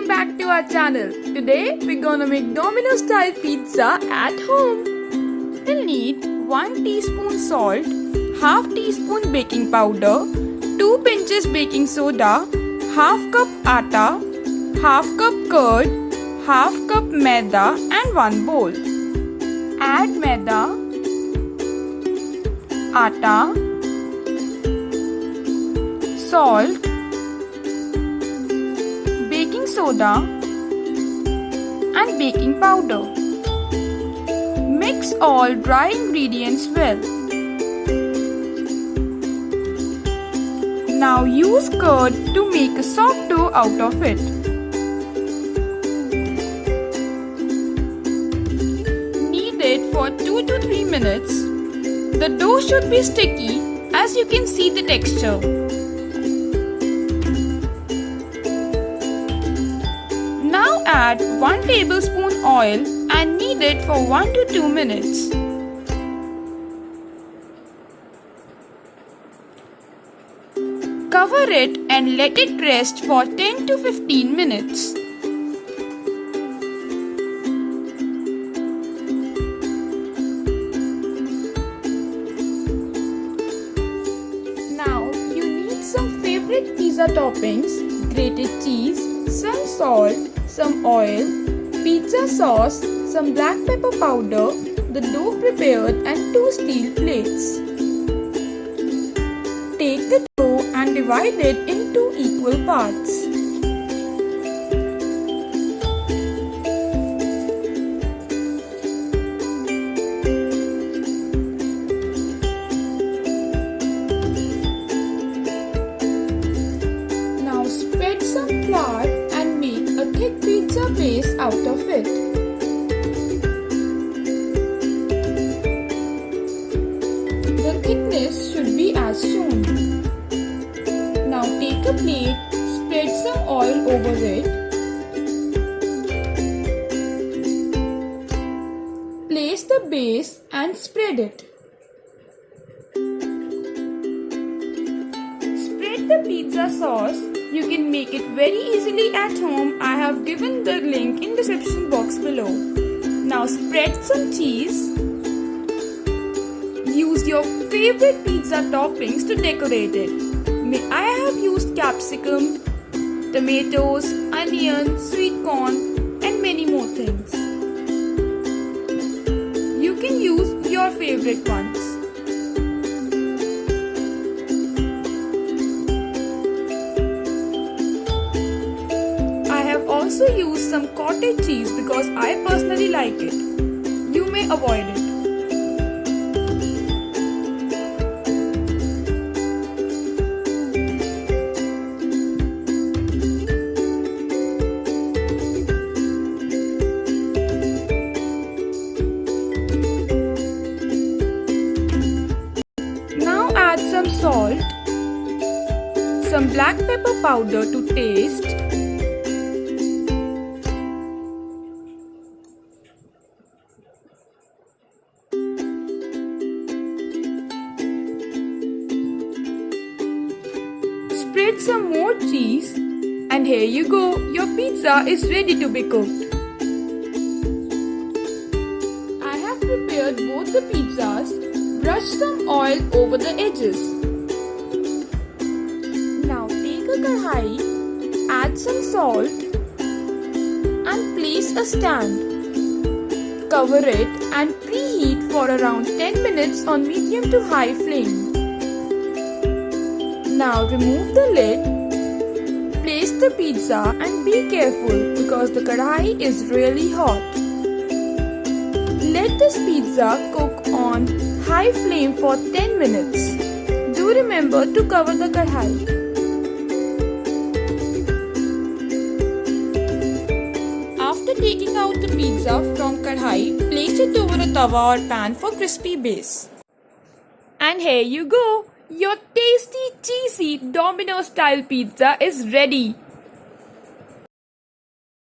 back to our channel. Today we're gonna make Domino style pizza at home. We'll need 1 teaspoon salt, half teaspoon baking powder, 2 pinches baking soda, half cup atta, half cup curd, half cup maida and 1 bowl. Add maida, atta, salt, baking soda and baking powder. Mix all dry ingredients well. Now use curd to make a soft dough out of it. Knead it for 2 to 3 minutes. The dough should be sticky as you can see the texture. Now add 1 tablespoon oil and knead it for 1 to 2 minutes. Cover it and let it rest for 10 to 15 minutes. Now you need some favorite pizza toppings, grated cheese, some salt, some oil, pizza sauce, some black pepper powder, the dough prepared and 2 steel plates. Take the dough and divide it into equal parts. Now spread some flour and make a thick pizza base out of it. The thickness should be as shown. Now take a plate, spread some oil over it. Place the base and spread it. Spread the pizza sauce. You can make it very easily at home. I have given the link in the description box below. Now spread some cheese. Use your favorite pizza toppings to decorate it. I have used capsicum, tomatoes, onion, sweet corn and many more things. You can use your favorite ones. I have also used some cottage cheese because I personally like it. You may avoid it. Add some salt, some black pepper powder to taste, spread some more cheese, and here you go, your pizza is ready to be cooked. I have prepared both the pizzas. Brush some oil over the edges. Now take a kadhai, add some salt and place a stand. Cover it and preheat for around 10 minutes on medium to high flame. Now remove the lid, place the pizza and be careful because the kadhai is really hot. Let this pizza cook on high flame for 10 minutes. Do remember to cover the kadhai. After taking out the pizza from kadhai, place it over a tawa or pan for crispy base. And here you go. Your tasty cheesy Domino style pizza is ready.